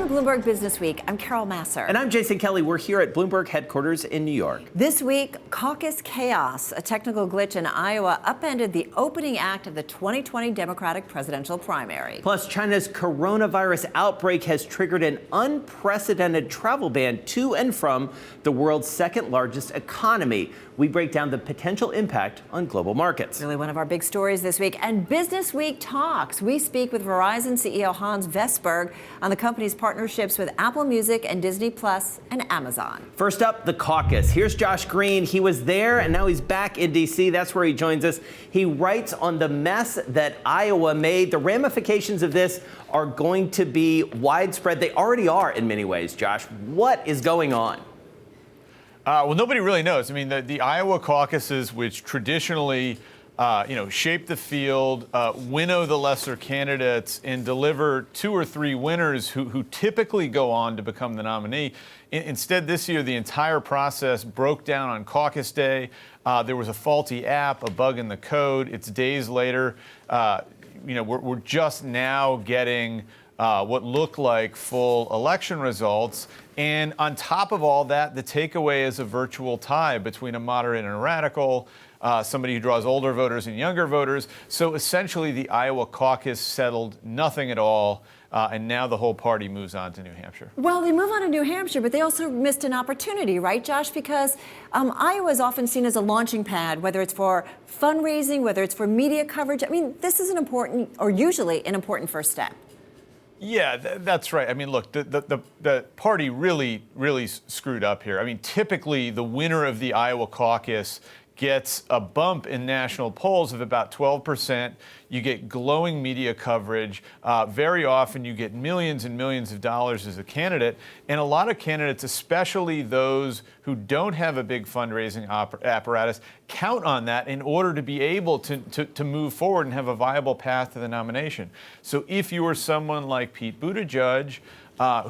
to Bloomberg BusinessWeek. I'm Carrol Massar. And I'm Jason Kelly. We're here at Bloomberg headquarters in New York. This week, caucus chaos. A technical glitch in Iowa upended the opening act of the 2020 Democratic presidential primary. Plus, China's coronavirus outbreak has triggered an unprecedented travel ban to and from the world's second largest economy. We break down the potential impact on global markets. Really one of our big stories this week. And Business Week talks. We speak with Verizon CEO Hans Vestberg on the company's partnerships with Apple Music and Disney Plus and Amazon. First up, the caucus. Here's Josh Green. He was there and now he's back in D.C. That's where he joins us. He writes on the mess that Iowa made. The ramifications of this are going to be widespread. They already are in many ways, Josh. What is going on? Well, nobody really knows. I mean, the Iowa caucuses, which traditionally, shape the field, winnow the lesser candidates, and deliver 2 or 3 winners who typically go on to become the nominee. Instead, this year, the entire process broke down on caucus day. There was a faulty app, a bug in the code. It's days later. We're just now getting what look like full election results. And on top of all that, the takeaway is a virtual tie between a moderate and a radical, somebody who draws older voters and younger voters. So essentially, the Iowa caucus settled nothing at all. And now the whole party moves on to New Hampshire. Well, they move on to New Hampshire, but they also missed an opportunity, right, Josh? Because Iowa is often seen as a launching pad, whether it's for fundraising, whether it's for media coverage. I mean, this is an important, or usually an important first step. Yeah, that's right. I mean, look, the party really screwed up here. I mean, typically the winner of the Iowa caucus gets a bump in national polls of about 12%. You get glowing media coverage. Very often you get millions and millions of dollars as a candidate. And a lot of candidates, especially those who don't have a big fundraising apparatus, count on that in order to be able to move forward and have a viable path to the nomination. So if you are someone like Pete Buttigieg,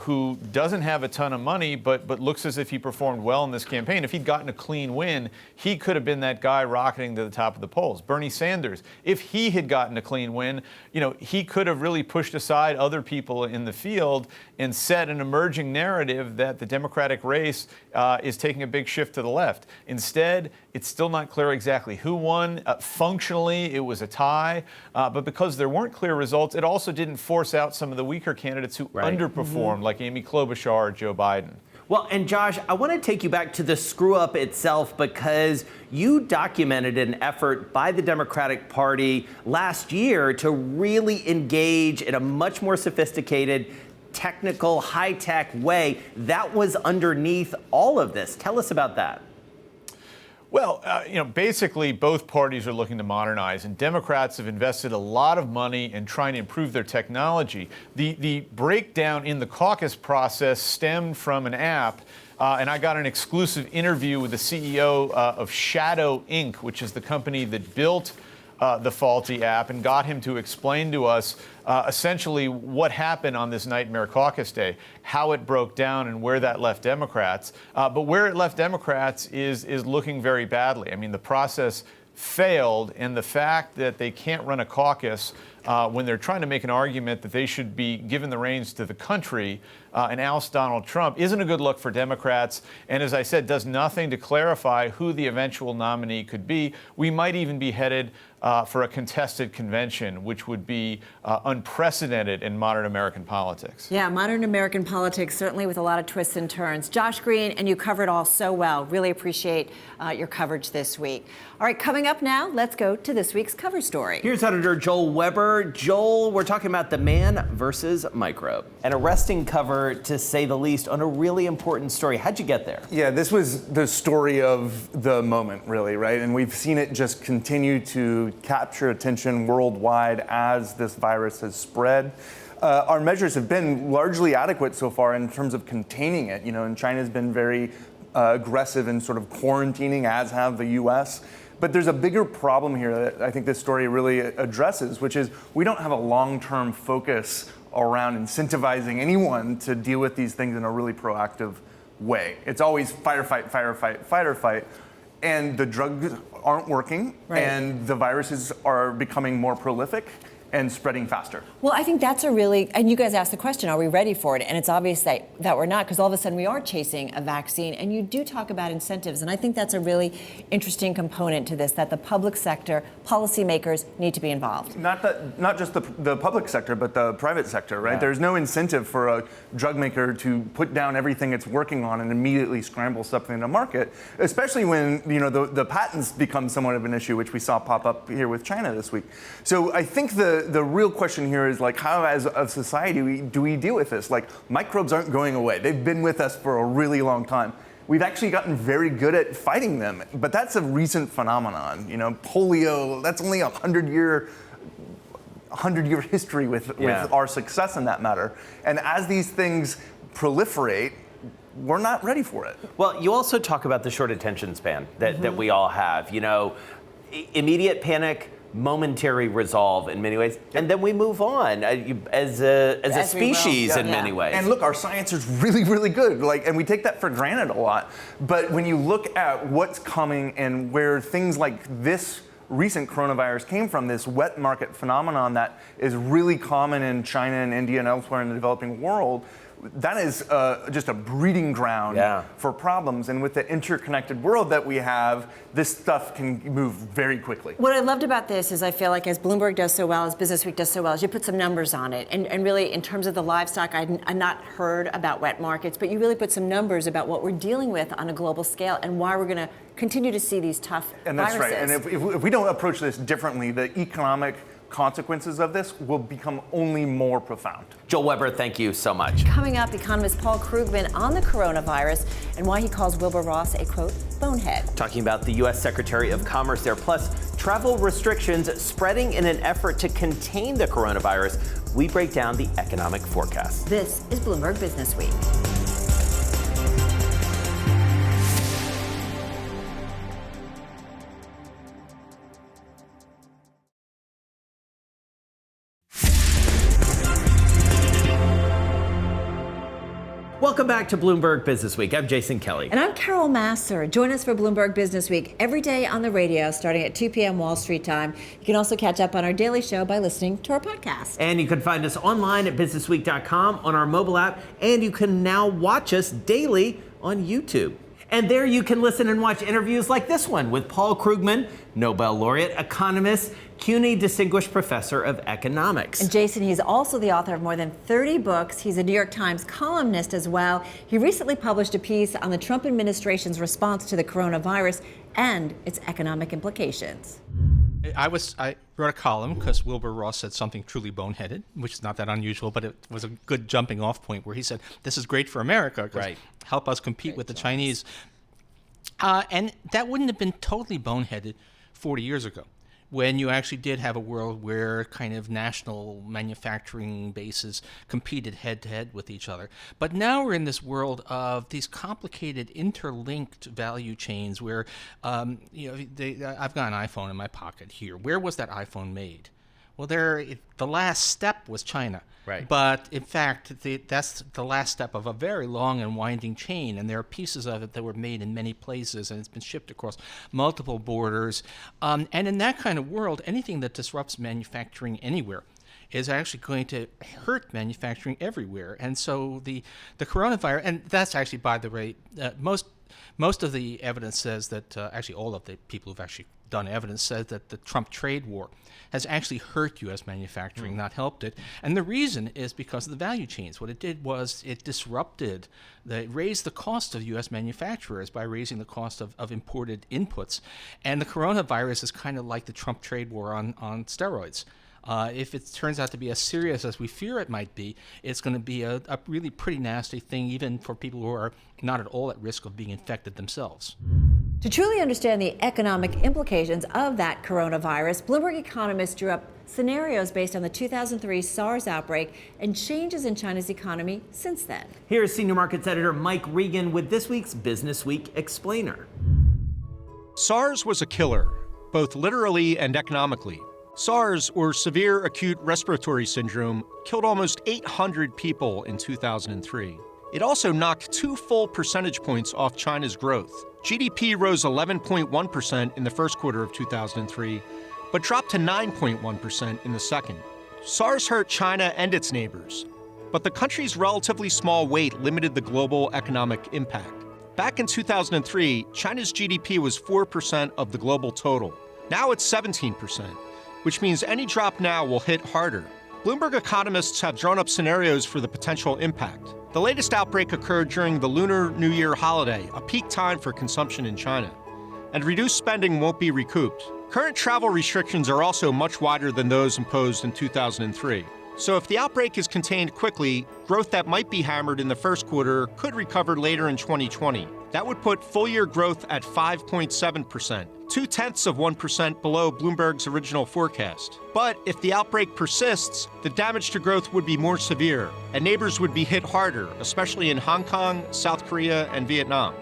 who doesn't have a ton of money, but looks as if he performed well in this campaign. If he'd gotten a clean win, he could have been that guy rocketing to the top of the polls. Bernie Sanders, if he had gotten a clean win, he could have really pushed aside other people in the field and set an emerging narrative that the Democratic race is taking a big shift to the left. Instead, it's still not clear exactly who won. Functionally, it was a tie, but because there weren't clear results, it also didn't force out some of the weaker candidates who underperformed. Like Amy Klobuchar or Joe Biden. Well, and Josh, I want to take you back to the screw up itself because you documented an effort by the Democratic Party last year to really engage in a much more sophisticated, technical, high-tech way that was underneath all of this. Tell us about that. Well, basically both parties are looking to modernize, and Democrats have invested a lot of money in trying to improve their technology. The breakdown in the caucus process stemmed from an app, and I got an exclusive interview with the CEO of Shadow Inc., which is the company that built the faulty app, and got him to explain to us essentially what happened on this nightmare caucus day, how it broke down and where that left Democrats. But where it left Democrats is looking very badly. I mean, the process failed, and the fact that they can't run a caucus when they're trying to make an argument that they should be given the reins to the country and oust Donald Trump isn't a good look for Democrats, and as I said, does nothing to clarify who the eventual nominee could be. We might even be headed for a contested convention, which would be unprecedented in modern American politics. Yeah, modern American politics, certainly with a lot of twists and turns. Josh Green, and you covered all so well. Really appreciate your coverage this week. All right, coming up now, let's go to this week's cover story. Here's editor Joel Weber. Joel, we're talking about the man versus microbe. An arresting cover, to say the least, on a really important story. How'd you get there? Yeah, this was the story of the moment, really, right? And we've seen it just continue to capture attention worldwide as this virus has spread. Our measures have been largely adequate so far in terms of containing it. And China's been very aggressive in sort of quarantining, as have the U.S. But there's a bigger problem here that I think this story really addresses, which is we don't have a long-term focus around incentivizing anyone to deal with these things in a really proactive way. It's always firefight, firefight, firefight. And the drugs aren't working, and the viruses are becoming more prolific. and spreading faster. Well, I think that's and you guys asked the question, are we ready for it? And it's obvious that we're not, because all of a sudden we are chasing a vaccine. And you do talk about incentives. And I think that's a really interesting component to this, that the public sector, policymakers need to be involved. Not just the public sector, but the private sector, right? Yeah. There's no incentive for a drug maker to put down everything it's working on and immediately scramble something to market, especially when the patents become somewhat of an issue, which we saw pop up here with China this week. So I think the real question here is, like, how as a society do we deal with this? Like, microbes aren't going away. They've been with us for a really long time. We've actually gotten very good at fighting them, but that's a recent phenomenon. Polio, that's only a 100-year history with our success in that matter. And as these things proliferate, we're not ready for it. Well, you also talk about the short attention span that we all have. Immediate panic, momentary resolve in many ways, and then we move on as a species in many ways. And look, our science is really, really good, and we take that for granted a lot. But when you look at what's coming and where things like this recent coronavirus came from, this wet market phenomenon that is really common in China and India and elsewhere in the developing world, that is just a breeding ground for problems. And with the interconnected world that we have, this stuff can move very quickly. What I loved about this is I feel like, as Bloomberg does so well, as BusinessWeek does so well, is you put some numbers on it. And really, in terms of the livestock, I'd not heard about wet markets, but you really put some numbers about what we're dealing with on a global scale and why we're going to continue to see these tough viruses. And that's right. And if we don't approach this differently, the economic consequences of this will become only more profound. Joel Weber, thank you so much. Coming up, economist Paul Krugman on the coronavirus and why he calls Wilbur Ross a, quote, bonehead. Talking about the U.S. Secretary of Commerce there, plus travel restrictions spreading in an effort to contain the coronavirus. We break down the economic forecast. This is Bloomberg BusinessWeek. Welcome back to Bloomberg BusinessWeek. I'm Jason Kelly. And I'm Carrol Massar. Join us for Bloomberg BusinessWeek every day on the radio starting at 2 p.m. Wall Street time. You can also catch up on our daily show by listening to our podcast. And you can find us online at businessweek.com, on our mobile app, and you can now watch us daily on YouTube. And there you can listen and watch interviews like this one with Paul Krugman, Nobel laureate, economist, CUNY Distinguished Professor of Economics. And Jason, he's also the author of more than 30 books. He's a New York Times columnist as well. He recently published a piece on the Trump administration's response to the coronavirus and its economic implications. I wrote a column because Wilbur Ross said something truly boneheaded, which is not that unusual, but it was a good jumping off point where he said, this is great for America because help us compete with the Chinese. And that wouldn't have been totally boneheaded 40 years ago, when you actually did have a world where kind of national manufacturing bases competed head-to-head with each other. But now we're in this world of these complicated, interlinked value chains where, I've got an iPhone in my pocket here. Where was that iPhone made? Well, the last step was China. Right. But in fact, that's the last step of a very long and winding chain, and there are pieces of it that were made in many places, and it's been shipped across multiple borders. And in that kind of world, anything that disrupts manufacturing anywhere is actually going to hurt manufacturing everywhere. And so the coronavirus, and that's actually, by the way, most of the evidence says that, actually all of the people who've actually done evidence says that the Trump trade war has actually hurt U.S. manufacturing, not helped it. And the reason is because of the value chains. What it did was it raised the cost of U.S. manufacturers by raising the cost of imported inputs. And the coronavirus is kind of like the Trump trade war on steroids. If it turns out to be as serious as we fear it might be, it's going to be a really pretty nasty thing, even for people who are not at all at risk of being infected themselves. To truly understand the economic implications of that coronavirus, Bloomberg economists drew up scenarios based on the 2003 SARS outbreak and changes in China's economy since then. Here's Senior Markets Editor Mike Regan with this week's Business Week Explainer. SARS was a killer, both literally and economically. SARS, or Severe Acute Respiratory Syndrome, killed almost 800 people in 2003. It also knocked 2 full percentage points off China's growth. GDP rose 11.1% in the first quarter of 2003, but dropped to 9.1% in the second. SARS hurt China and its neighbors, but the country's relatively small weight limited the global economic impact. Back in 2003, China's GDP was 4% of the global total. Now it's 17%, which means any drop now will hit harder. Bloomberg economists have drawn up scenarios for the potential impact. The latest outbreak occurred during the Lunar New Year holiday, a peak time for consumption in China. And reduced spending won't be recouped. Current travel restrictions are also much wider than those imposed in 2003. So if the outbreak is contained quickly, growth that might be hammered in the first quarter could recover later in 2020. That would put full-year growth at 5.7%, 0.2% below Bloomberg's original forecast. But if the outbreak persists, the damage to growth would be more severe, and neighbors would be hit harder, especially in Hong Kong, South Korea, and Vietnam.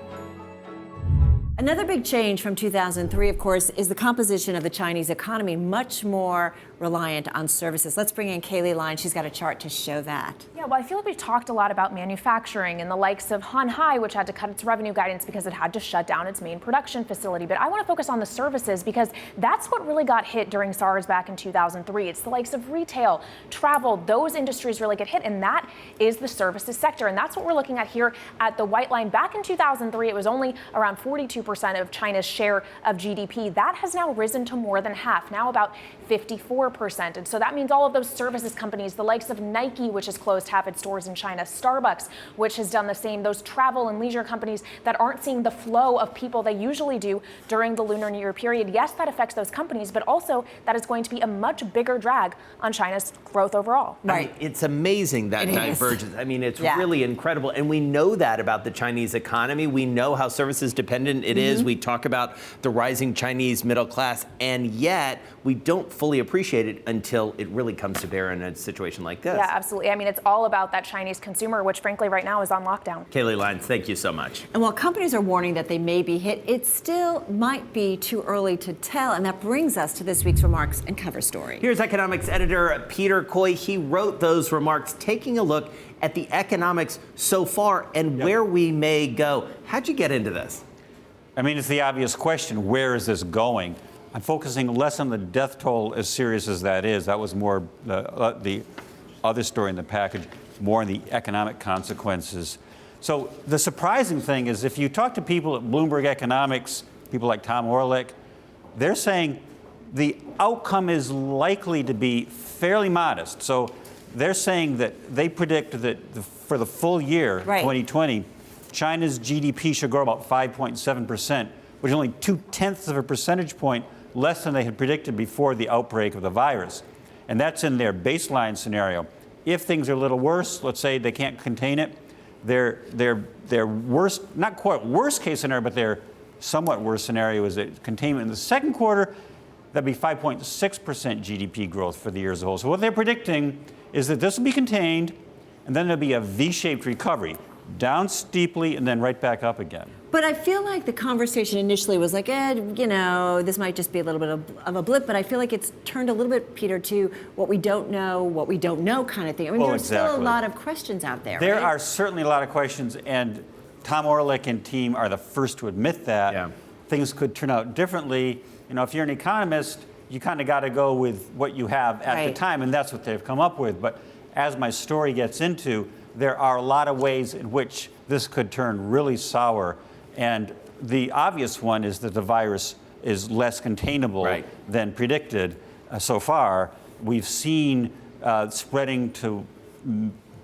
Another big change from 2003, of course, is the composition of the Chinese economy, much more reliant on services. Let's bring in Kaylee Line. She's got a chart to show that. Yeah, well, I feel like we've talked a lot about manufacturing and the likes of Hanhai, which had to cut its revenue guidance because it had to shut down its main production facility. But I want to focus on the services because that's what really got hit during SARS back in 2003. It's the likes of retail, travel, those industries really get hit, and that is the services sector. And that's what we're looking at here at the white line. Back in 2003, it was only around 42% of China's share of GDP. That has now risen to more than half, now about 54%. And so that means all of those services companies, the likes of Nike, which has closed half its stores in China, Starbucks, which has done the same, those travel and leisure companies that aren't seeing the flow of people they usually do during the Lunar New Year period. Yes, that affects those companies, but also that is going to be a much bigger drag on China's growth overall. Right. I mean, it's amazing that divergence. I mean, it's really incredible. And we know that about the Chinese economy. We know how services dependent it is. We talk about the rising Chinese middle class, and yet we don't fully appreciate it until it really comes to bear in a situation like this. Yeah, absolutely. I mean, it's all about that Chinese consumer, which frankly right now is on lockdown. Kaylee Lyons, thank you so much. And while companies are warning that they may be hit, it still might be too early to tell. And that brings us to this week's remarks and cover story. Here's economics editor Peter Coy. He wrote those remarks taking a look at the economics so far and where we may go. How'd you get into this? I mean, it's the obvious question, where is this going? I'm focusing less on the death toll, as serious as that is. That was more the other story in the package, more on the economic consequences. So the surprising thing is if you talk to people at Bloomberg Economics, people like Tom Orlick, they're saying the outcome is likely to be fairly modest. So they're saying that they predict that for the full year, 2020, China's GDP should grow about 5.7%, which is only 0.2 of a percentage point less than they had predicted before the outbreak of the virus. And that's in their baseline scenario. If things are a little worse, let's say they can't contain it, their worst, not quite worst case scenario, but their somewhat worse scenario is that containment in the second quarter, that'd be 5.6% GDP growth for the year as a whole. So what they're predicting is that this will be contained, and then there'll be a V-shaped recovery, down steeply and then right back up again. But I feel like the conversation initially was like, this might just be a little bit of a blip, but I feel like it's turned a little bit, Peter, to what we don't know kind of thing. I mean, there's still a lot of questions out there. There are certainly a lot of questions, and Tom Orlick and team are the first to admit that. Things could turn out differently. You know, if you're an economist, you kind of got to go with what you have at the time, and that's what they've come up with. But as my story gets into, there are a lot of ways in which this could turn really sour. And the obvious one is that the virus is less containable than predicted so far. We've seen spreading to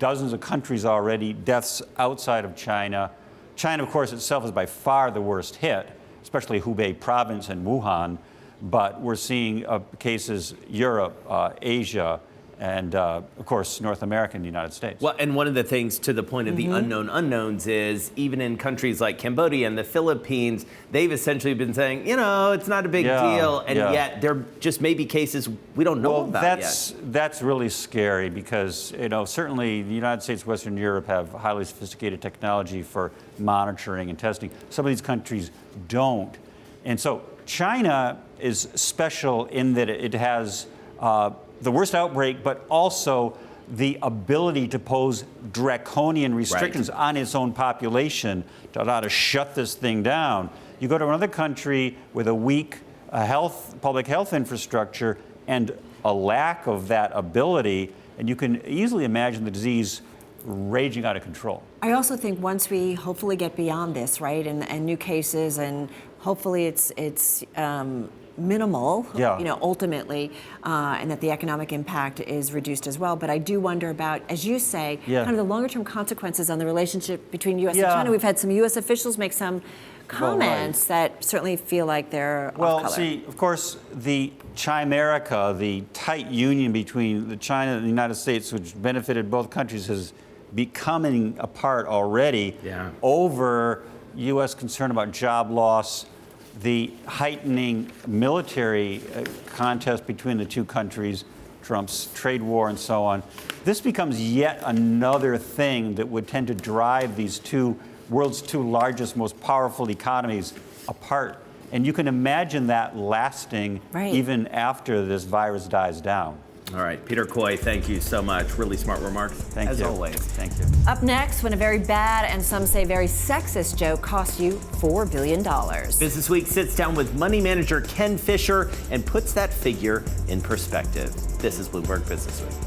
dozens of countries already, deaths outside of China. China, of course, itself is by far the worst hit, especially Hubei province and Wuhan. But we're seeing cases Europe, Asia, and, of course, North America and the United States. Well, and one of the things to the point of the unknown unknowns is even in countries like Cambodia and the Philippines, they've essentially been saying, it's not a big deal. And yet there just may be cases we don't know about yet. That's really scary because, certainly the United States, Western Europe have highly sophisticated technology for monitoring and testing. Some of these countries don't. And so China is special in that it has the worst outbreak, but also the ability to pose draconian restrictions on its own population to shut this thing down. You go to another country with a weak public health infrastructure, and a lack of that ability, and you can easily imagine the disease raging out of control. I also think once we hopefully get beyond this, right, and new cases, and hopefully it's minimal, ultimately, and that the economic impact is reduced as well. But I do wonder about, as you say, kind of the longer-term consequences on the relationship between U.S. and China. We've had some U.S. officials make some comments that certainly feel like they're off color. Well, see, of course, the Chimerica, the tight union between the China and the United States, which benefited both countries, is becoming apart already over U.S. concern about job loss, the heightening military contest between the two countries, Trump's trade war and so on. This becomes yet another thing that would tend to drive these world's two largest, most powerful economies apart. And you can imagine that lasting even after this virus dies down. All right, Peter Coy, thank you so much. Really smart remarks, Thank you. as always. Thank you. Up next, when a very bad and some say very sexist joke costs you $4 billion. BusinessWeek sits down with money manager Ken Fisher and puts that figure in perspective. This is Bloomberg BusinessWeek.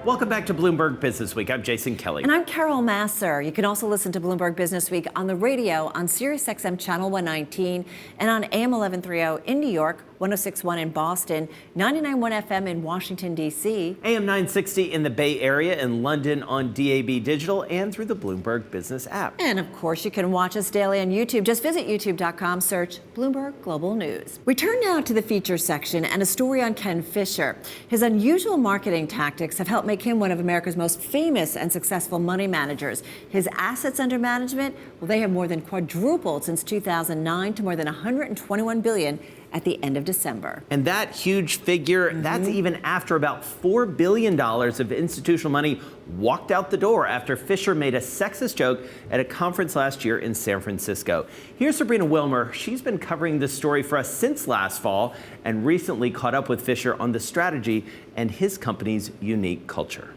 Welcome back to Bloomberg BusinessWeek. I'm Jason Kelly. And I'm Carrol Massar. You can also listen to Bloomberg BusinessWeek on the radio on SiriusXM Channel 119 and on AM 1130 in New York, 106.1 in Boston, 99.1 FM in Washington, D.C. AM 960 in the Bay Area and London on DAB Digital and through the Bloomberg Business app. And of course, you can watch us daily on YouTube. Just visit youtube.com, search Bloomberg Global News. We turn now to the feature section and a story on Ken Fisher. His unusual marketing tactics have helped make him one of America's most famous and successful money managers. His assets under management, well, they have more than quadrupled since 2009 to more than $121 billion at the end of December. And that huge figure, that's even after about $4 billion of institutional money walked out the door after Fisher made a sexist joke at a conference last year in San Francisco. Here's Sabrina Wilmer. She's been covering this story for us since last fall and recently caught up with Fisher on the strategy and his company's unique culture.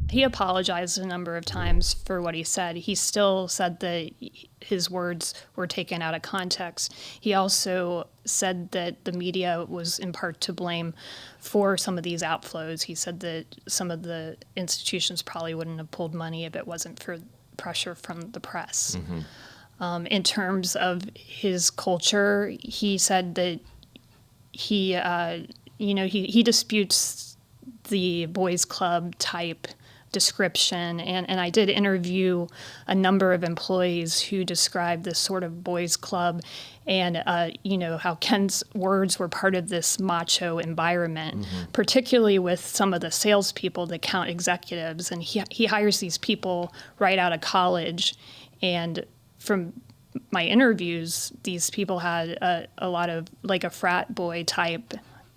He apologized a number of times for what he said. He still said that his words were taken out of context. He also said that the media was in part to blame for some of these outflows. He said that some of the institutions probably wouldn't have pulled money if it wasn't for pressure from the press. In terms of his culture, he said that he disputes the boys club type description, and I did interview a number of employees who described this sort of boys club and how Ken's words were part of this macho environment, particularly with some of the salespeople, the account executives, and he hires these people right out of college. And from my interviews, these people had a lot of like a frat boy type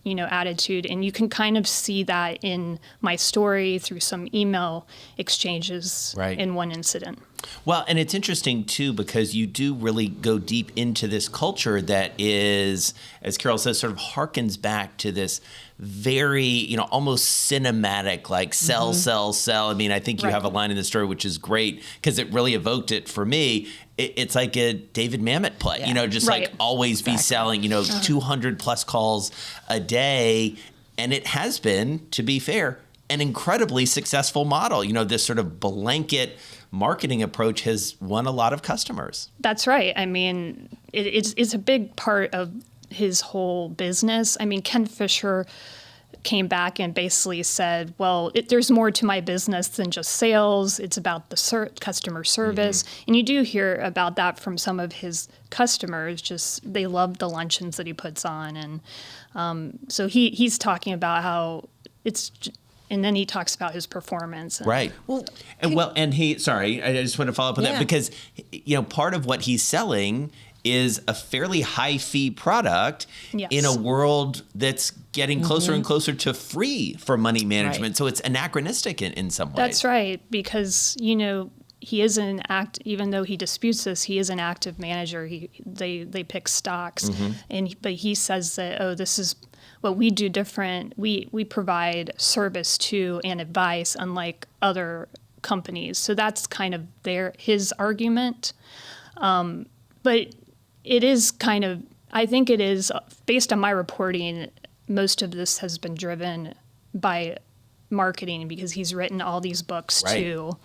attitude. And you can kind of see that in my story through some email exchanges in one incident. Well, and it's interesting, too, because you do really go deep into this culture that is, as Carol says, sort of harkens back to this very, almost cinematic, like sell, sell, sell. I mean, I think you have a line in the story which is great because it really evoked it for me. It's like a David Mamet play, just like always be selling, 200 plus calls a day. And it has been, to be fair, an incredibly successful model. This sort of blanket marketing approach has won a lot of customers. That's right. I mean, it's a big part of his whole business. I mean, Ken Fisher came back and basically said, well, there's more to my business than just sales. It's about the customer service. And you do hear about that from some of his customers. Just they love the luncheons that he puts on. And so he's talking about how it's... And then he talks about his performance. Right. And he, sorry, I just want to follow up on that because, part of what he's selling is a fairly high fee product in a world that's getting closer and closer to free for money management. So it's anachronistic in some ways. That's right. Because, he is even though he disputes this, he is an active manager. They pick stocks. But he says that, this is what we do different, we provide service to and advice, unlike other companies. So that's kind of his argument. But it is kind of, I think it is, based on my reporting, most of this has been driven by marketing because he's written all these books too.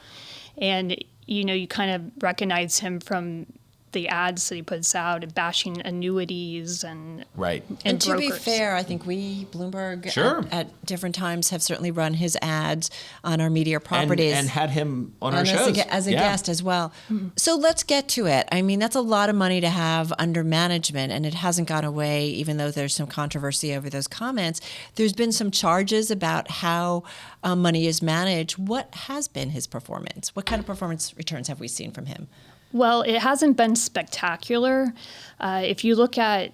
And, you kind of recognize him from the ads that he puts out and bashing annuities and And to be brokers. fair, I think Bloomberg, Sure. at different times have certainly run his ads on our media properties. And had him on our and shows. as a guest as well. So let's get to it. I mean, that's a lot of money to have under management, and it hasn't gone away, even though there's some controversy over those comments. There's been some charges about how money is managed. What has been his performance? What kind of performance returns have we seen from him? Well, it hasn't been spectacular. If you look at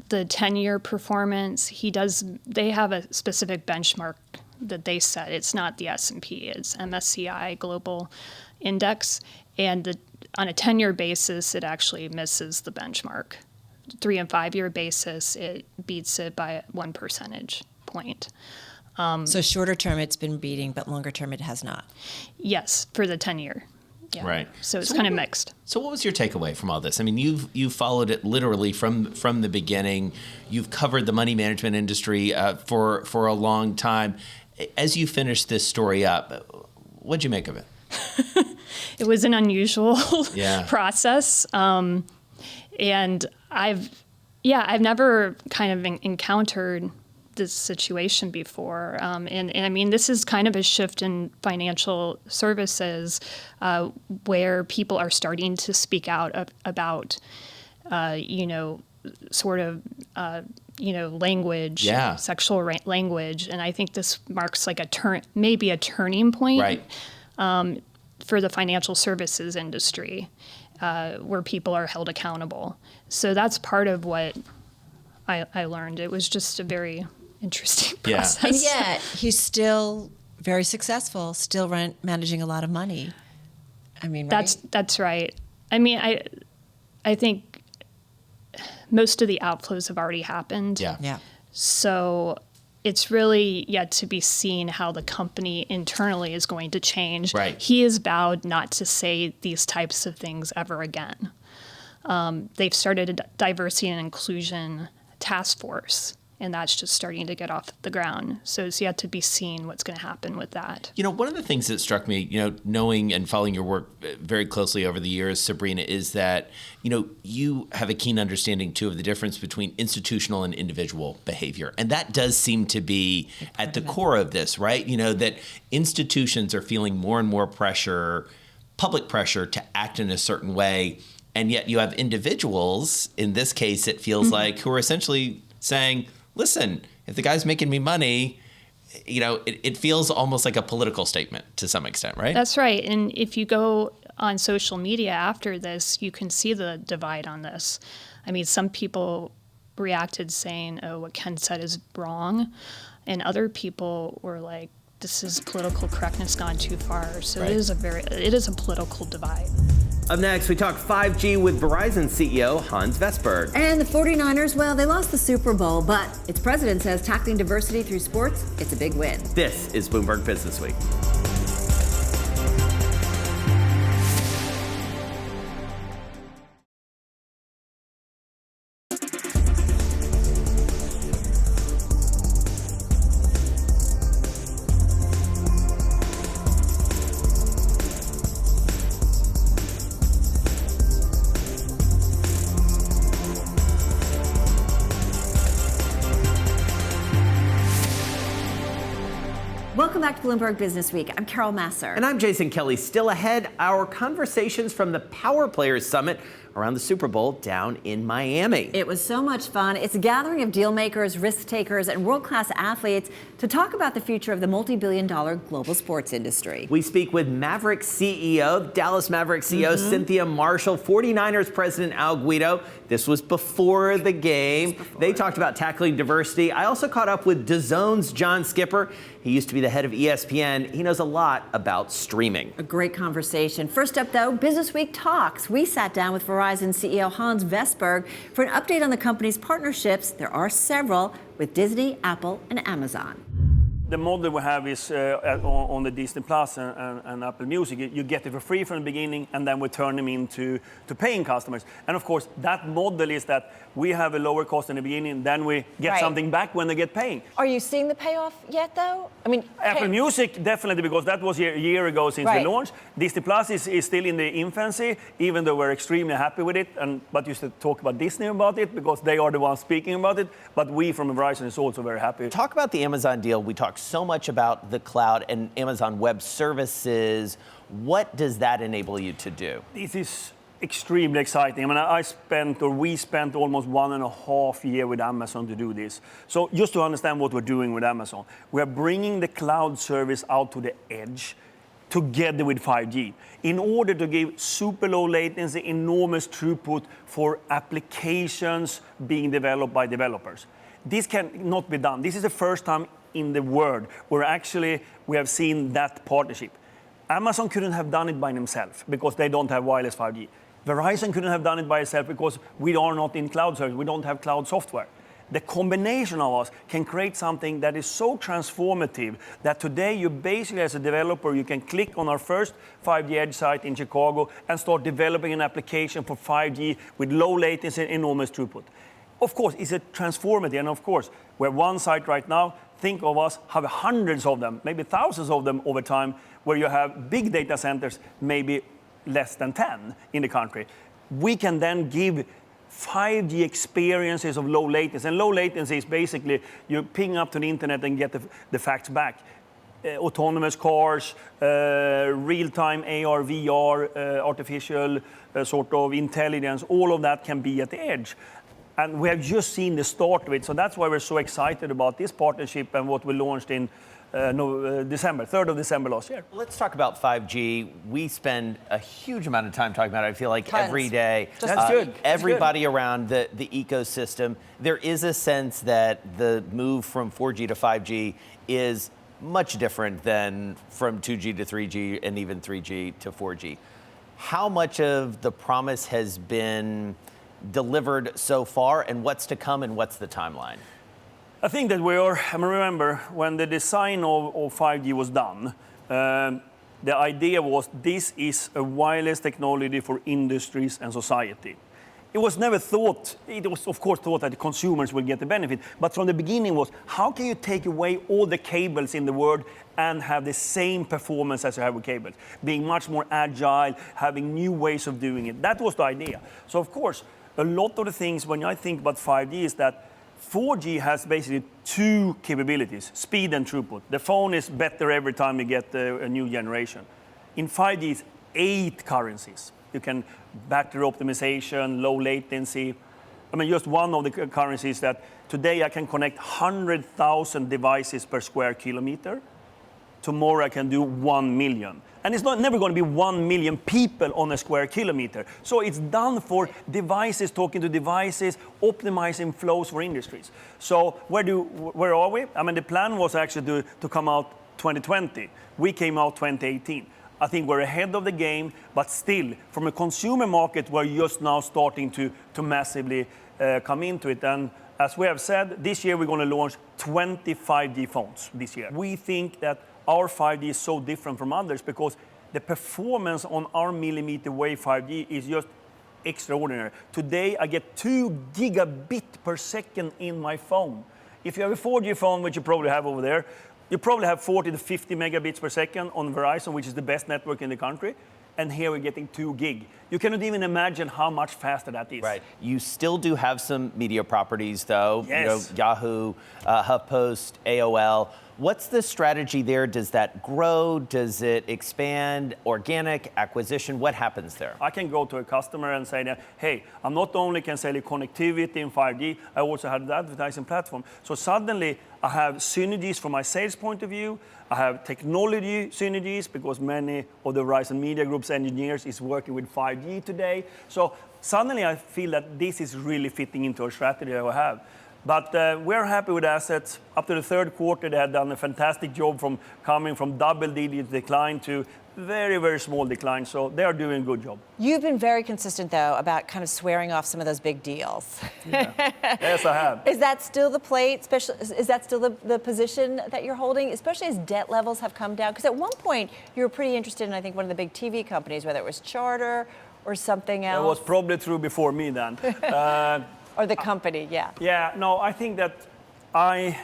the 10-year performance, they have a specific benchmark that they set. It's not the S&P, it's MSCI Global Index. And on a 10-year basis, it actually misses the benchmark. 3 and 5 year basis, it beats it by 1 percentage point. So shorter term, it's been beating, but longer term, it has not. Yes, for the 10-year. Yeah. Right. So it's kind of mixed. So what was your takeaway from all this? I mean, you've followed it literally from the beginning. You've covered the money management industry for a long time. As you finish this story up, what'd you make of it? It was an unusual Yeah. process. And I've never kind of encountered this situation before. And I mean, this is kind of a shift in financial services where people are starting to speak out about, language, sexual language. And I think this marks like maybe a turning point for the financial services industry where people are held accountable. So that's part of what I learned. It was just a very interesting process. And yet, he's still very successful, still managing a lot of money. I mean, That's right. I mean, I think most of the outflows have already happened. Yeah. So it's really yet to be seen how the company internally is going to change. Right. He has vowed not to say these types of things ever again. They've started a diversity and inclusion task force, and that's just starting to get off the ground. So it's yet to be seen what's going to happen with that. One of the things that struck me, knowing and following your work very closely over the years, Sabrina, is that, you have a keen understanding, too, of the difference between institutional and individual behavior. And that does seem to be at the core of this, right? That institutions are feeling more and more pressure, public pressure, to act in a certain way. And yet you have individuals, in this case, it feels like, who are essentially saying, listen, if the guy's making me money, it feels almost like a political statement to some extent, right? That's right. And if you go on social media after this, you can see the divide on this. I mean, some people reacted saying, oh, what Ken said is wrong. And other people were like, this is political correctness gone too far. So it is a political divide. Up next, we talk 5G with Verizon CEO Hans Vestberg. And the 49ers, well, they lost the Super Bowl, but its president says tackling diversity through sports, it's a big win. This is Bloomberg BusinessWeek. Welcome back to Bloomberg BusinessWeek. I'm Carrol Massar. And I'm Jason Kelly. Still ahead, our conversations from the Power Players Summit around the Super Bowl down in Miami. It was so much fun. It's a gathering of deal makers, risk takers, and world-class athletes to talk about the future of the multi-billion-dollar global sports industry. We speak with Mavericks CEO, Dallas Mavericks CEO Cynthia Marshall, 49ers President Al Guido. This was before the game. They talked about tackling diversity. I also caught up with DAZN's John Skipper. He used to be the head of ESPN. He knows a lot about streaming. A great conversation. First up, though, BusinessWeek Talks. We sat down with Verizon Verizon CEO Hans Vestberg for an update on the company's partnerships. There are several with Disney, Apple, and Amazon. The model we have is on the Disney Plus and Apple Music. You get it for free from the beginning, and then we turn them into paying customers. And of course, that model is that we have a lower cost in the beginning, then we get something back when they get paying. Are you seeing the payoff yet, though? I mean, Apple Music, definitely, because that was a year ago since we launched. Disney Plus is still in the infancy, even though we're extremely happy with it. But you should talk about Disney about it, because they are the ones speaking about it. But we from Verizon is also very happy. Talk about the Amazon deal. We talked so much about the cloud and Amazon Web Services. What does that enable you to do? This is extremely exciting. I mean, we spent almost 1.5 years with Amazon to do this. So just to understand what we're doing with Amazon, we're bringing the cloud service out to the edge together with 5G in order to give super low latency, enormous throughput for applications being developed by developers. This cannot be done. This is the first time in the world where we have seen that partnership. Amazon couldn't have done it by themselves because they don't have wireless 5G. Verizon couldn't have done it by itself because we are not in cloud service. We don't have cloud software. The combination of us can create something that is so transformative that today you basically, as a developer, you can click on our first 5G edge site in Chicago and start developing an application for 5G with low latency and enormous throughput. Of course, it's a transformative, and of course, we have one site right now. Think of us have hundreds of them, maybe thousands of them over time, where you have big data centers, maybe less than 10 in the country. We can then give 5G experiences of low latency. And low latency is basically you ping up to the internet and get the facts back. Autonomous cars, real-time AR, VR, artificial sort of intelligence, all of that can be at the edge. And we have just seen the start of it. So that's why we're so excited about this partnership and what we launched in December, 3rd of December last year. Let's talk about 5G. We spend a huge amount of time talking about it. I feel like every day. That's good. Everybody around the ecosystem. There is a sense that the move from 4G to 5G is much different than from 2G to 3G and even 3G to 4G. How much of the promise has been delivered so far, and what's to come, and what's the timeline? I think that remember, when the design of 5G was done, the idea was this is a wireless technology for industries and society. It was never thought, it was of course thought that the consumers will get the benefit, but from the beginning was, how can you take away all the cables in the world and have the same performance as you have with cables? Being much more agile, having new ways of doing it. That was the idea. So of course, a lot of the things when I think about 5G is that 4G has basically two capabilities, speed and throughput. The phone is better every time you get a new generation. In 5G, it's 8 currencies. You can battery optimization, low latency. I mean, just one of the currencies that today I can connect 100,000 devices per square kilometer. Tomorrow I can do 1 million. And it's never going to be 1 million people on a square kilometer. So it's done for devices, talking to devices, optimizing flows for industries. So where are we? I mean, the plan was actually to come out 2020. We came out 2018. I think we're ahead of the game, but still, from a consumer market, we're just now starting to massively come into it. And as we have said, this year we're going to launch 20 5G phones this year. We think that our 5G is so different from others because the performance on our millimeter wave 5G is just extraordinary. Today, I get 2 gigabit per second in my phone. If you have a 4G phone, which you probably have over there, you probably have 40 to 50 megabits per second on Verizon, which is the best network in the country. And here we're getting 2 gig. You cannot even imagine how much faster that is. Right. You still do have some media properties, though. Yes. Yahoo, HuffPost, AOL. What's the strategy there? Does that grow? Does it expand? Organic, acquisition? What happens there? I can go to a customer and say that, hey, I not only can sell you connectivity in 5G, I also have the advertising platform. So suddenly I have synergies from my sales point of view. I have technology synergies because many of the Verizon Media Group's engineers is working with 5G today. So suddenly I feel that this is really fitting into a strategy I have. But we're happy with assets. Up to the third quarter, they had done a fantastic job from coming from double-digit decline to very, very small decline. So they are doing a good job. You've been very consistent, though, about kind of swearing off some of those big deals. Yeah. Yes, I have. Is that still the plate? Is that still the position that you're holding, especially as debt levels have come down? Because at one point, you were pretty interested in, I think, one of the big TV companies, whether it was Charter or something else. It was probably true before me then. Or the company, yeah. Yeah, no, I think that I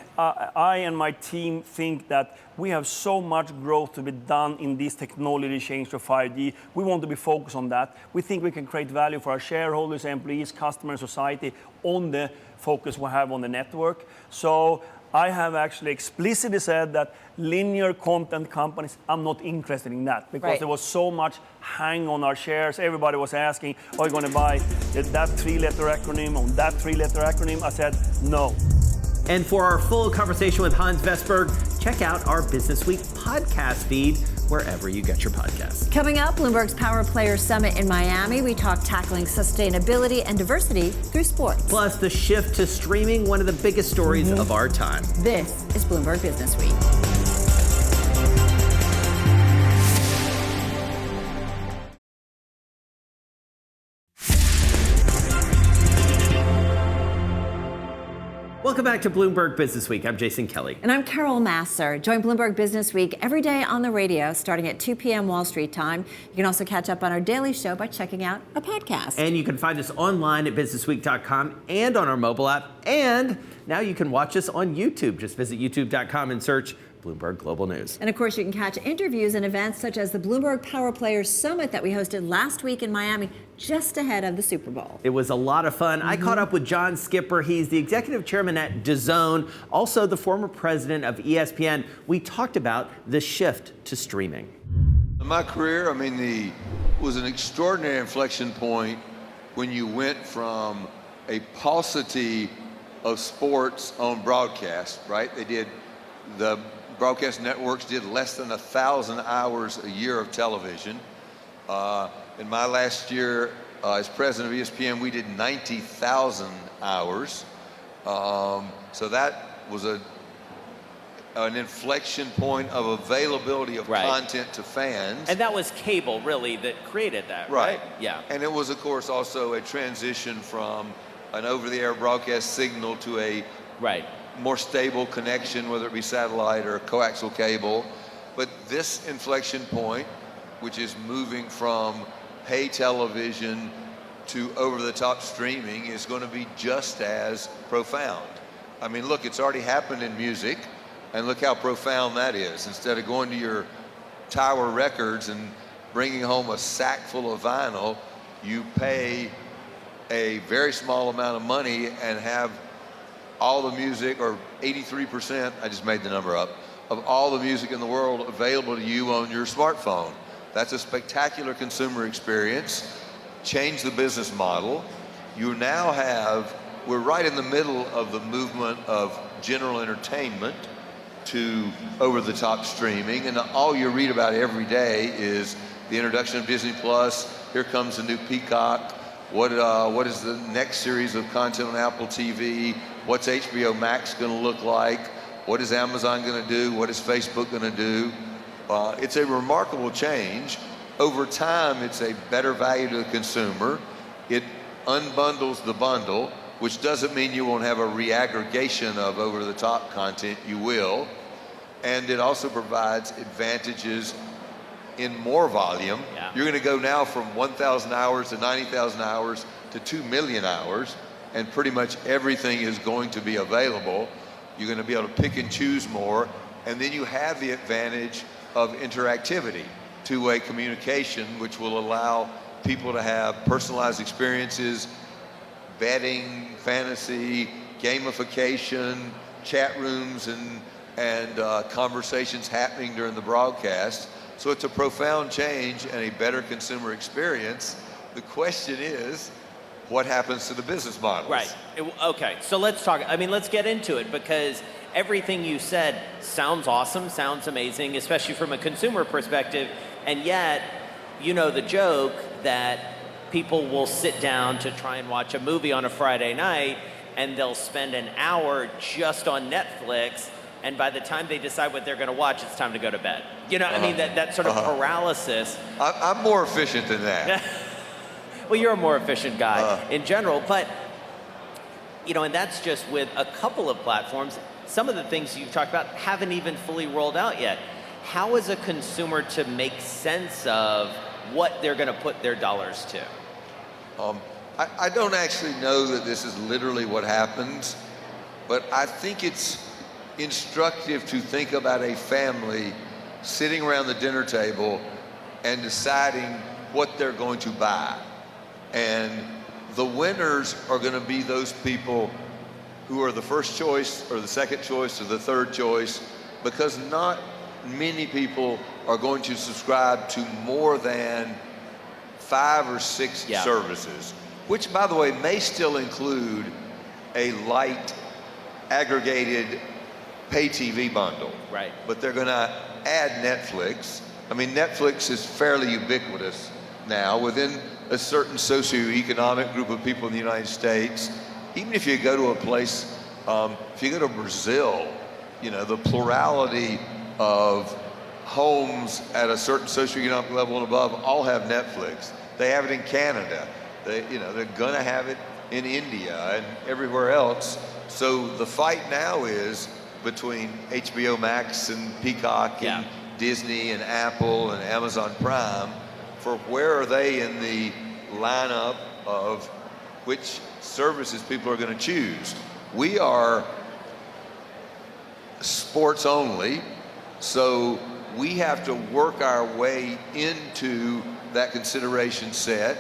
and my team think that we have so much growth to be done in this technology change to 5G. We want to be focused on that. We think we can create value for our shareholders, employees, customers, society on the focus we have on the network. So I have actually explicitly said that linear content companies, I'm not interested in that because there was so much hang on our shares. Everybody was asking, are you going to buy that three-letter acronym on that three-letter acronym? I said, no. And for our full conversation with Hans Vestberg, check out our Business Week podcast feed wherever you get your podcasts. Coming up, Bloomberg's Power Players Summit in Miami. We talk tackling sustainability and diversity through sports. Plus, the shift to streaming, one of the biggest stories of our time. This is Bloomberg Business Week. Welcome back to Bloomberg Business Week. I'm Jason Kelly. And I'm Carrol Massar. Join Bloomberg Business Week every day on the radio starting at 2 p.m. Wall Street time. You can also catch up on our daily show by checking out a podcast. And you can find us online at businessweek.com and on our mobile app. And now you can watch us on YouTube. Just visit youtube.com and search Bloomberg Global News. And of course, you can catch interviews and events such as the Bloomberg Power Players Summit that we hosted last week in Miami, just ahead of the Super Bowl. It was a lot of fun. I caught up with John Skipper. He's the executive chairman at DAZN, also the former president of ESPN. We talked about the shift to streaming. In my career, I mean, it was an extraordinary inflection point when you went from a paucity of sports on broadcast, right? The broadcast networks did less than 1,000 hours a year of television. In my last year as president of ESPN, we did 90,000 hours. So that was an inflection point of availability of content to fans. And that was cable, really, that created that, right? Yeah. And it was, of course, also a transition from an over-the-air broadcast signal to a more stable connection, whether it be satellite or coaxial cable. But this inflection point, which is moving from pay television to over-the-top streaming, is going to be just as profound. I mean, look, it's already happened in music, and look how profound that is. Instead of going to your Tower Records and bringing home a sack full of vinyl, you pay a very small amount of money and have all the music, or 83%, I just made the number up, of all the music in the world available to you on your smartphone. That's a spectacular consumer experience. Change the business model. You now we're right in the middle of the movement of general entertainment to over-the-top streaming, and all you read about every day is the introduction of Disney Plus. Here comes the new Peacock. What is the next series of content on Apple TV? What's HBO Max going to look like? What is Amazon going to do? What is Facebook going to do? It's a remarkable change. Over time, it's a better value to the consumer. It unbundles the bundle, which doesn't mean you won't have a reaggregation of over-the-top content. You will. And it also provides advantages in more volume. You're going to go now from 1,000 hours to 90,000 hours to 2 million hours, and pretty much everything is going to be available. You're going to be able to pick and choose more, and then you have the advantage of interactivity, two-way communication, which will allow people to have personalized experiences, betting, fantasy, gamification, chat rooms, and conversations happening during the broadcast. So it's a profound change and a better consumer experience. The question is, what happens to the business models? Right. Okay. So let's talk. I mean, let's get into it, because everything you said sounds awesome, sounds amazing, especially from a consumer perspective. And yet, you know the joke that people will sit down to try and watch a movie on a Friday night, and they'll spend an hour just on Netflix, and by the time they decide what they're going to watch, it's time to go to bed. You know, I mean, that sort of paralysis. I'm more efficient than that. Well, you're a more efficient guy in general, but, you know, and that's just with a couple of platforms. Some of the things you've talked about haven't even fully rolled out yet. How is a consumer to make sense of what they're going to put their dollars to? I don't actually know that this is literally what happens, but I think it's instructive to think about a family sitting around the dinner table and deciding what they're going to buy. And the winners are going to be those people who are the first choice or the second choice or the third choice, because not many people are going to subscribe to more than 5 or 6 services, which, by the way, may still include a light aggregated pay TV bundle. Right. But they're going to add Netflix. I mean, Netflix is fairly ubiquitous now within a certain socioeconomic group of people in the United States. Even if you go to a place, if you go to Brazil, you know, the plurality of homes at a certain socioeconomic level and above all have Netflix. They have it in Canada. They're going to have it in India and everywhere else. So the fight now is between HBO Max and Peacock and Disney and Apple and Amazon Prime for where are they in the lineup of which services people are going to choose. We are sports only, so we have to work our way into that consideration set.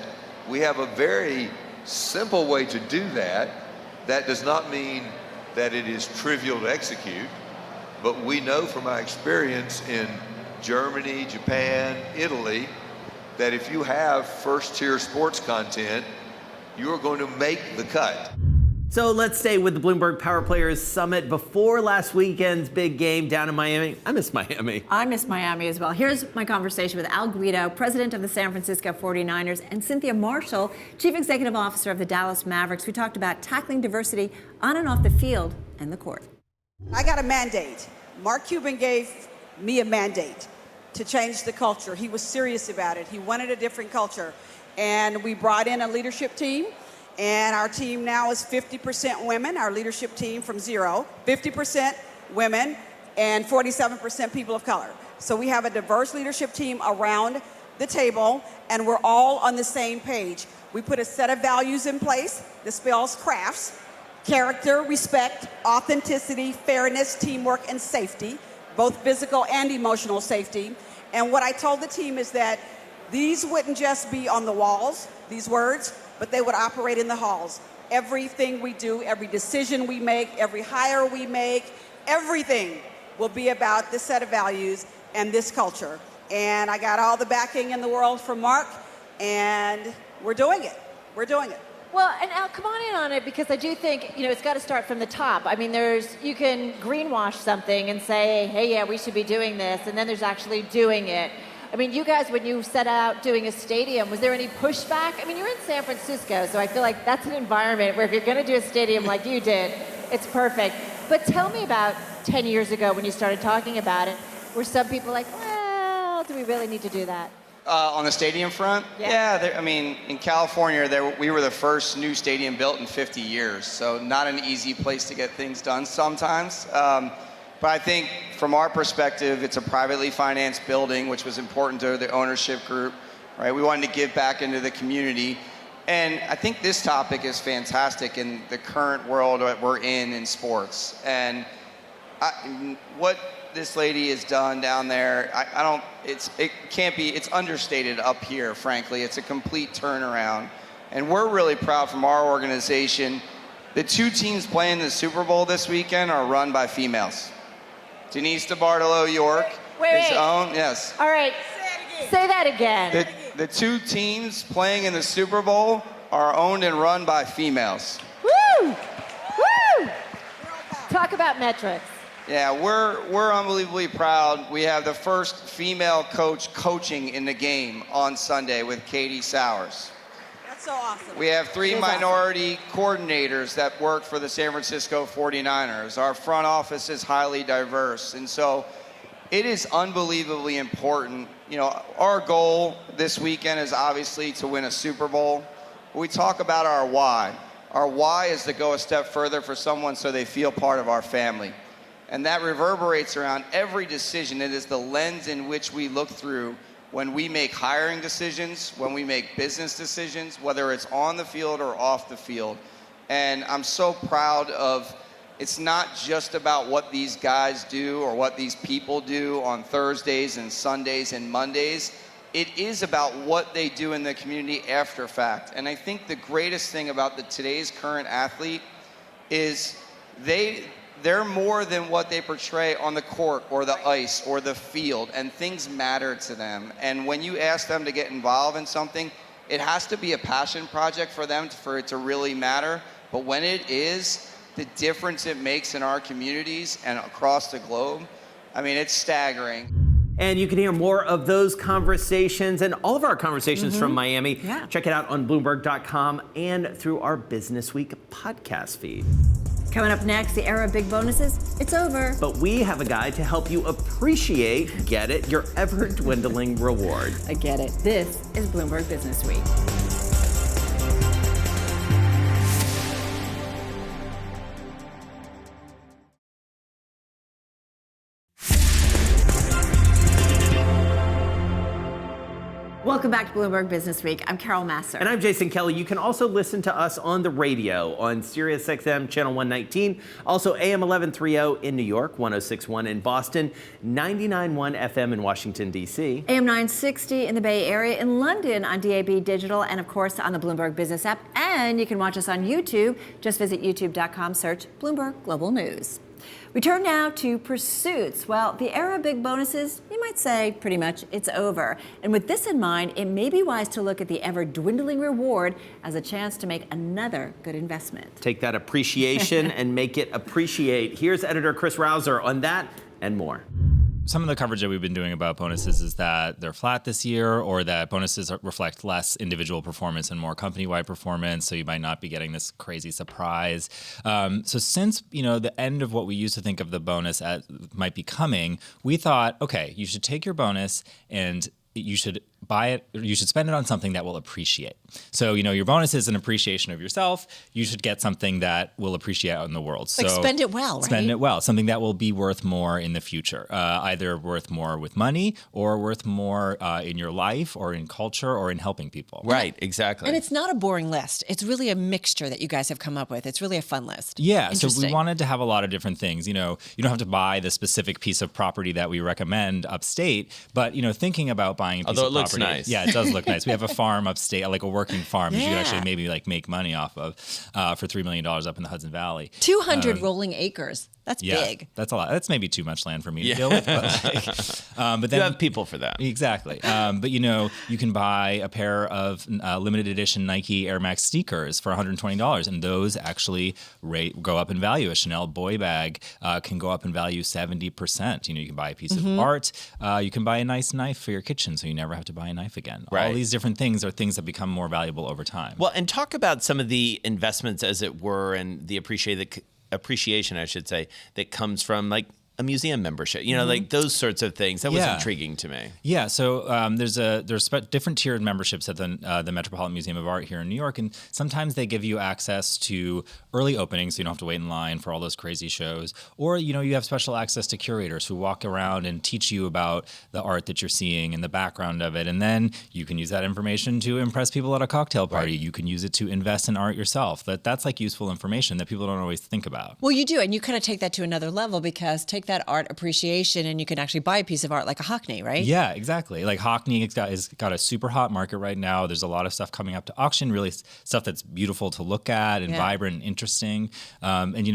We have a very simple way to do that. That does not mean that it is trivial to execute, but we know from our experience in Germany, Japan, Italy, that if you have first-tier sports content, you are going to make the cut. So let's stay with the Bloomberg Power Players Summit before last weekend's big game down in Miami. I miss Miami. I miss Miami as well. Here's my conversation with Al Guido, president of the San Francisco 49ers, and Cynthia Marshall, chief executive officer of the Dallas Mavericks. We talked about tackling diversity on and off the field and the court. I got a mandate. Mark Cuban gave me a mandate to change the culture. He was serious about it. He wanted a different culture. And we brought in a leadership team. And our team now is 50% women, our leadership team from zero, 50% women, and 47% people of color. So we have a diverse leadership team around the table, and we're all on the same page. We put a set of values in place. This spells crafts: character, respect, authenticity, fairness, teamwork, and safety, both physical and emotional safety. And what I told the team is that these wouldn't just be on the walls, these words, but they would operate in the halls. Everything we do, every decision we make, every hire we make, everything will be about this set of values and this culture. And I got all the backing in the world from Mark, and we're doing it. We're doing it. Well, and Al, come on in on it, because I do think, it's got to start from the top. I mean, you can greenwash something and say, hey, yeah, we should be doing this, and then there's actually doing it. I mean, you guys, when you set out doing a stadium, was there any pushback? I mean, you're in San Francisco, so I feel like that's an environment where if you're going to do a stadium like you did, it's perfect. But tell me about 10 years ago when you started talking about it, were some people like, well, do we really need to do that? On the stadium front? Yeah, in California, we were the first new stadium built in 50 years, so not an easy place to get things done sometimes. But I think from our perspective, it's a privately financed building, which was important to the ownership group, right? We wanted to give back into the community. And I think this topic is fantastic in the current world that we're in sports. And what this lady has done down there, it's understated up here, frankly. It's a complete turnaround. And we're really proud from our organization. The 2 teams playing the Super Bowl this weekend are run by females. Denise DeBartolo York is owned. Yes. All right. Say that again. The 2 teams playing in the Super Bowl are owned and run by females. Woo! Woo! Talk about metrics. Yeah, we're unbelievably proud. We have the first female coach coaching in the game on Sunday with Katie Sowers. So awesome. We have 3 minority coordinators that work for the San Francisco 49ers. Our front office is highly diverse. And so it is unbelievably important. You know, our goal this weekend is obviously to win a Super Bowl. We talk about our why. Our why is to go a step further for someone so they feel part of our family. And that reverberates around every decision. It is the lens in which we look through when we make hiring decisions, when we make business decisions, whether it's on the field or off the field. And I'm so proud of, it's not just about what these guys do or what these people do on Thursdays and Sundays and Mondays. It is about what they do in the community after fact. And I think the greatest thing about today's current athlete is they're more than what they portray on the court or the ice or the field, and things matter to them. And when you ask them to get involved in something, it has to be a passion project for them for it to really matter. But when it is, the difference it makes in our communities and across the globe, I mean, it's staggering. And you can hear more of those conversations and all of our conversations from Miami. Yeah. Check it out on Bloomberg.com and through our Business Week podcast feed. Coming up next, the era of big bonuses, it's over. But we have a guide to help you appreciate, get it, your ever-dwindling reward. I get it. This is Bloomberg Business Week. Welcome back to Bloomberg Business Week. I'm Carrol Massar. And I'm Jason Kelly. You can also listen to us on the radio on Sirius XM Channel 119, also AM 1130 in New York, 1061 in Boston, 99.1 FM in Washington, D.C. AM 960 in the Bay Area, in London on DAB Digital, and of course on the Bloomberg Business app. And you can watch us on YouTube. Just visit youtube.com, search Bloomberg Global News. We turn now to pursuits. Well, the era of big bonuses, you might say pretty much it's over. And with this in mind, it may be wise to look at the ever-dwindling reward as a chance to make another good investment. Take that appreciation and make it appreciate. Here's editor Chris Rauser on that and more. Some of the coverage that we've been doing about bonuses is that they're flat this year, or that bonuses reflect less individual performance and more company-wide performance, so you might not be getting this crazy surprise. So since, the end of what we used to think of the bonus as might be coming, we thought, okay, you should take your bonus and you should buy it, or you should spend it on something that will appreciate. So, your bonus is an appreciation of yourself. You should get something that will appreciate out in the world. Like so spend it well, right? Spend it well. Something that will be worth more in the future, either worth more with money or worth more in your life or in culture or in helping people. Right, exactly. And it's not a boring list. It's really a mixture that you guys have come up with. It's really a fun list. Yeah, so we wanted to have a lot of different things. You don't have to buy the specific piece of property that we recommend upstate, but, thinking about buying a piece Although of it looks property. nice. Yeah, it does look nice. We have a farm upstate, like a working farm that you could actually maybe make money off of for $3 million up in the Hudson Valley. 200 rolling acres. That's big. That's a lot. That's maybe too much land for me to deal with. But then you have people for that. Exactly. But you can buy a pair of limited edition Nike Air Max sneakers for $120, and those actually go up in value. A Chanel boy bag can go up in value 70%. You can buy a piece of art. You can buy a nice knife for your kitchen, so you never have to buy a knife again. Right. All these different things are things that become more valuable over time. Well, and talk about some of the investments, as it were, and the appreciation, I should say, that comes from like a museum membership, like those sorts of things. That was intriguing to me. Yeah, so there's different tiered memberships at the Metropolitan Museum of Art here in New York, and sometimes they give you access to early openings, so you don't have to wait in line for all those crazy shows, or you have special access to curators who walk around and teach you about the art that you're seeing and the background of it, and then you can use that information to impress people at a cocktail party. Right. You can use it to invest in art yourself. That's like useful information that people don't always think about. Well, you do, and you kind of take that to another level, because take that art appreciation and you can actually buy a piece of art like a Hockney, right? Yeah, exactly. Like Hockney has got a super hot market right now. There's a lot of stuff coming up to auction, really stuff that's beautiful to look at and vibrant and interesting. And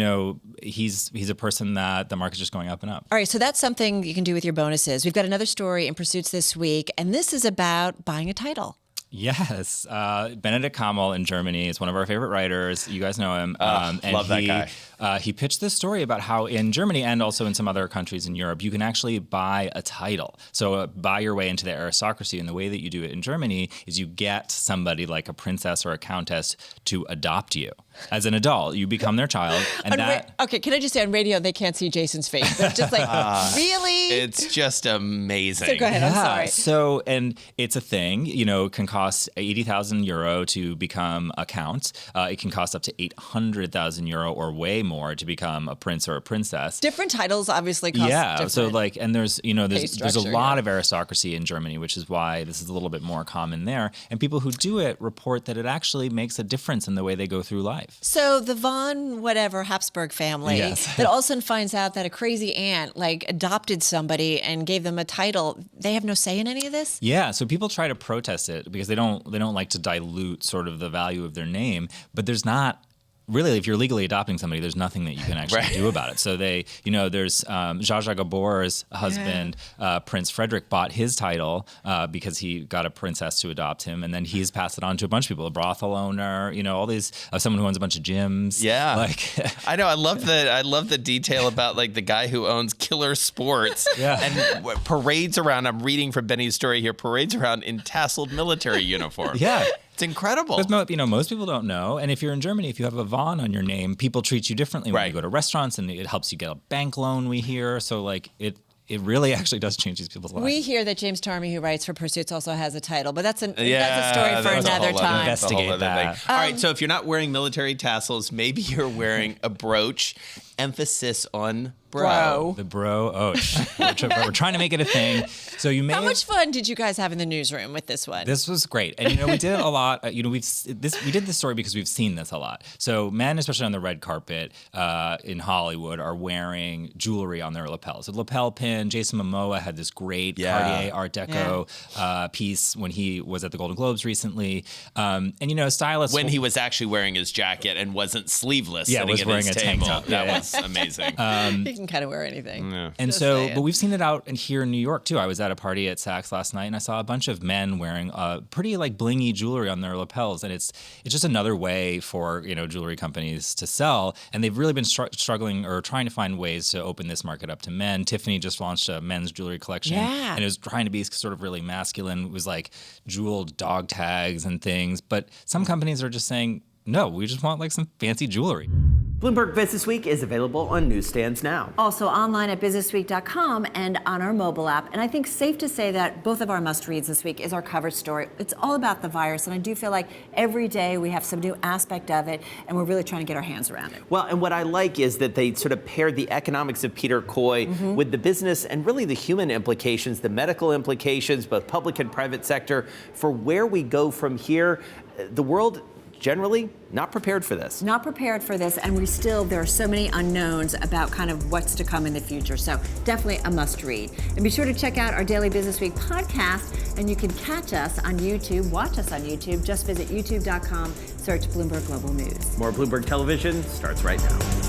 he's a person that the market's just going up and up. All right, so that's something you can do with your bonuses. We've got another story in Pursuits this week, and this is about buying a title. Yes, Benedict Kamel in Germany is one of our favorite writers. You guys know him. Love that guy. He pitched this story about how in Germany and also in some other countries in Europe, you can actually buy a title. So buy your way into the aristocracy. And the way that you do it in Germany is you get somebody like a princess or a countess to adopt you. As an adult, you become their child. And okay, can I just say on radio, they can't see Jason's face. They're just like, really? It's just amazing. So go ahead, I'm sorry. So, and it's a thing, it can cost 80,000 euro to become a count. It can cost up to 800,000 euro or way more to become a prince or a princess. Different titles obviously cost different. So and there's a lot of of aristocracy in Germany, which is why this is a little bit more common there. And people who do it report that it actually makes a difference in the way they go through life. So the von Habsburg family that all of a sudden finds out that a crazy aunt adopted somebody and gave them a title, they have no say in any of this? Yeah, so people try to protest it because they don't like to dilute sort of the value of their name, but there's not really, if you're legally adopting somebody, there's nothing that you can actually do about it. So there's Zsa Zsa Gabor's husband, Prince Frederick, bought his title because he got a princess to adopt him, and then he's passed it on to a bunch of people, a brothel owner, all these, someone who owns a bunch of gyms. Yeah, I know. I love the detail about the guy who owns Killer Sports and parades around. I'm reading from Benny's story here. Parades around in tasseled military uniform. Yeah. It's incredible. Because most people don't know, and if you're in Germany, if you have a von on your name, people treat you differently when you go to restaurants, and it helps you get a bank loan. We hear it really actually does change these people's lives. We hear that James Tarmy, who writes for Pursuits, also has a title, but that's a story for another time. Investigate that. All right, so if you're not wearing military tassels, maybe you're wearing a brooch. Emphasis on bro. The bro. Oh, we're trying to make it a thing. So How much fun did you guys have in the newsroom with this one? This was great, and we did a lot. We did this story because we've seen this a lot. So men, especially on the red carpet in Hollywood, are wearing jewelry on their lapels. A lapel pin. Jason Momoa had this great Cartier Art Deco piece when he was at the Golden Globes recently, and stylists when he was actually wearing his jacket and wasn't sleeveless. Yeah, was wearing a tank top. That was amazing. He can kind of wear anything. Yeah. And but we've seen it out here in New York too. I was at a party at Saks last night, and I saw a bunch of men wearing pretty blingy jewelry on their lapels, and it's just another way for jewelry companies to sell. And they've really been struggling or trying to find ways to open this market up to men. Tiffany just launched a men's jewelry collection, and it was trying to be sort of really masculine. It was jeweled dog tags and things, but some companies are just saying, no, we just want some fancy jewelry. Bloomberg BusinessWeek is available on newsstands now. Also online at businessweek.com and on our mobile app. And I think safe to say that both of our must-reads this week is our cover story. It's all about the virus, and I do feel like every day we have some new aspect of it, and we're really trying to get our hands around it. Well, and what I like is that they sort of paired the economics of Peter Coy with the business and really the human implications, the medical implications, both public and private sector, for where we go from here. The world generally not prepared for this. Not prepared for this, and there are so many unknowns about kind of what's to come in the future. So definitely a must read. And be sure to check out our Daily Business Week podcast, and you can catch us on YouTube, watch us on YouTube. Just visit youtube.com, search Bloomberg Global News. More Bloomberg Television starts right now.